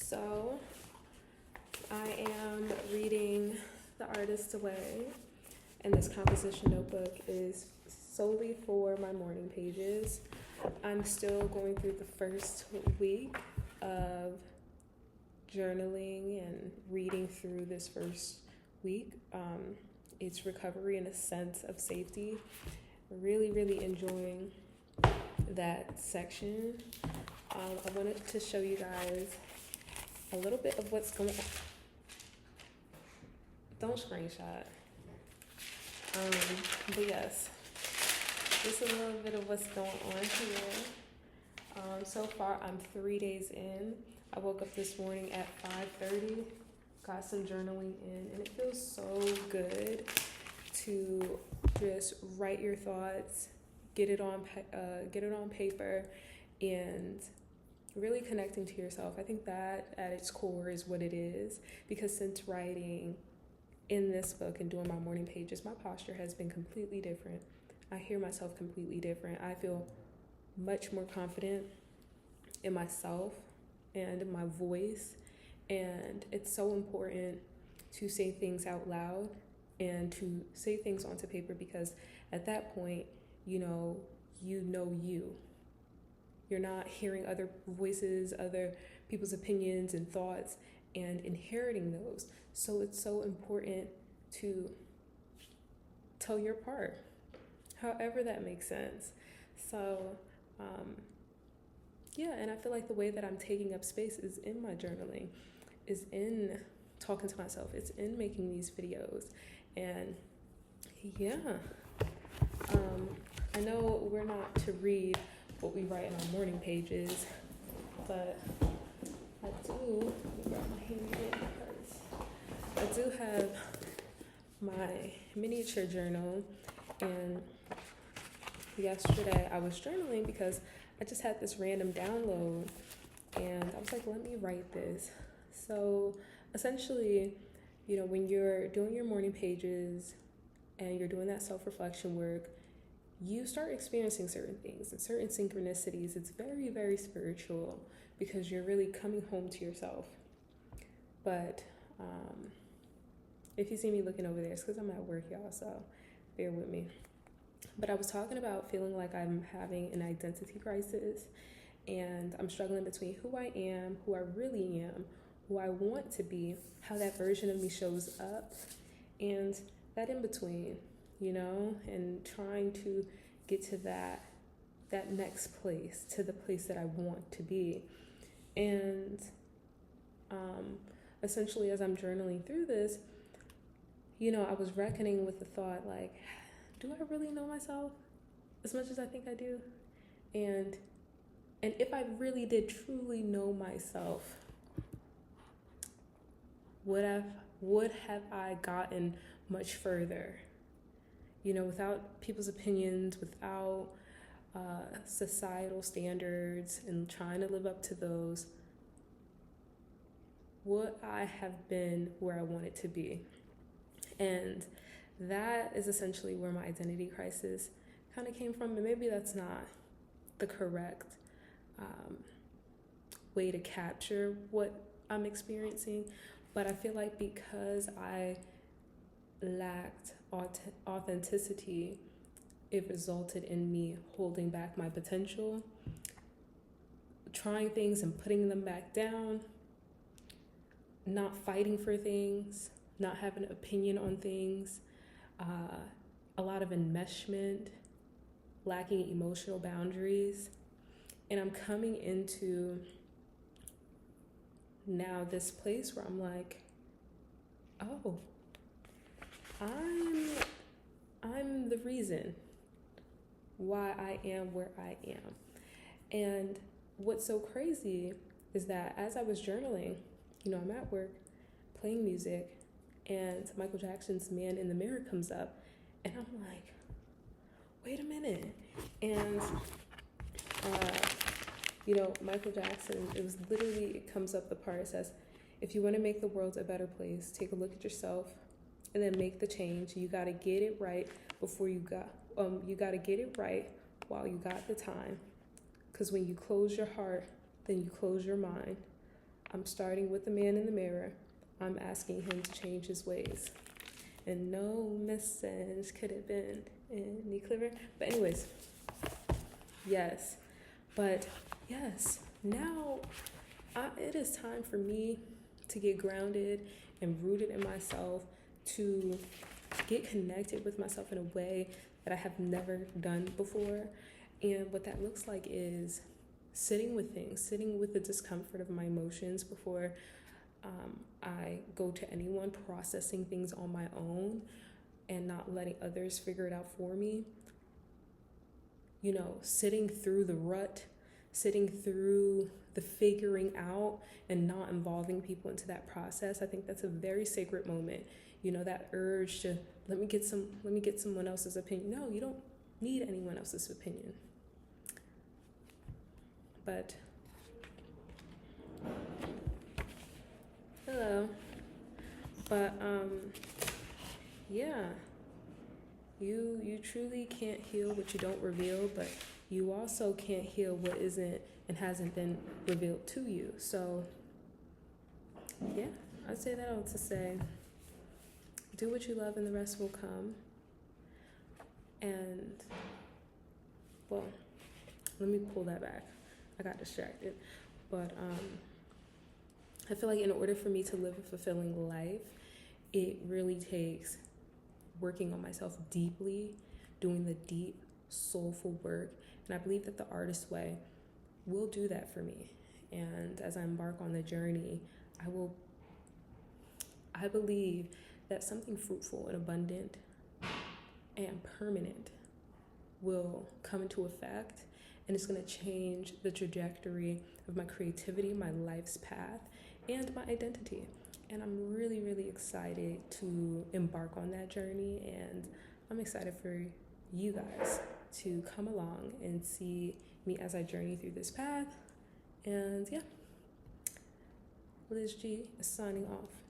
So, I am reading The Artist's Way, and this composition notebook is solely for my morning pages. I'm still going through the first week of journaling and reading through this first week. It's recovery in a sense of safety. Really enjoying that section. I wanted to show you guys a little bit of what's going on. Don't screenshot. But yes, just a little bit of what's going on here. So far, I'm 3 days in. I woke up this morning at 5:30, got some journaling in, and it feels so good to just write your thoughts, get it on paper, and really connecting to yourself. I think that at its core is what it is, because since writing in this book and doing my morning pages, my posture has been completely different. I hear myself completely different. I feel much more confident in myself and in my voice, and it's so important to say things out loud and to say things onto paper, because at that point, you know you. You're not hearing other voices, other people's opinions and thoughts, and inheriting those. So it's so important to tell your part, however that makes sense. So, and I feel like the way that I'm taking up space is in my journaling, is in talking to myself, it's in making these videos. And I know we're not to read what we write in our morning pages, but I do, let me grab my handwritten because I do have my miniature journal, and yesterday I was journaling because I just had this random download, and I was like, let me write this. So essentially, when you're doing your morning pages and you're doing that self-reflection work, you start experiencing certain things and certain synchronicities. It's very spiritual, because you're really coming home to yourself. But if you see me looking over there, it's because I'm at work, y'all, so bear with me. But I was talking about feeling like I'm having an identity crisis, and I'm struggling between who I am, who I really am, who I want to be, how that version of me shows up, and that in between, and trying to get to that next place, to the place that I want to be. And essentially, as I'm journaling through this, I was reckoning with the thought, like, do I really know myself as much as I think I do? And if I really did truly know myself, would have I gotten much further? Without people's opinions, without societal standards and trying to live up to those, would I have been where I wanted to be? And that is essentially where my identity crisis kind of came from. And maybe that's not the correct way to capture what I'm experiencing, but I feel like because I lacked authenticity, it resulted in me holding back my potential, trying things and putting them back down, not fighting for things, not having an opinion on things, a lot of enmeshment, lacking emotional boundaries. And I'm coming into now this place where I'm like, oh, I'm the reason why I am where I am. And what's so crazy is that as I was journaling, I'm at work playing music, and Michael Jackson's Man in the Mirror comes up, and I'm like, wait a minute. And Michael Jackson, it comes up, the part, it says, if you want to make the world a better place, take a look at yourself and then make the change. You got to get it right you got to get it right while you got the time. Because when you close your heart, then you close your mind. I'm starting with the man in the mirror. I'm asking him to change his ways. And no message could have been any clearer. But anyways, yes. But yes, now it is time for me to get grounded and rooted in myself, to get connected with myself in a way that I have never done before. And what that looks like is sitting with things, sitting with the discomfort of my emotions before I go to anyone, processing things on my own and not letting others figure it out for me. You know, sitting through the rut, sitting through the figuring out and not involving people into that process. I think that's a very sacred moment. You know, that urge to let me get someone else's opinion. No, you don't need anyone else's opinion. But hello. But yeah. You truly can't heal what you don't reveal, but you also can't heal what isn't and hasn't been revealed to you. So yeah, I'd say that all to say, do what you love and the rest will come. And well, let me pull that back. I got distracted. But I feel like in order for me to live a fulfilling life, it really takes working on myself deeply, doing the deep, soulful work. And I believe that the artist way will do that for me. And as I embark on the journey, I believe that something fruitful and abundant and permanent will come into effect, and it's going to change the trajectory of my creativity, my life's path, and my identity. And I'm really, really excited to embark on that journey, and I'm excited for you guys to come along and see me as I journey through this path. And yeah, Liz G is signing off.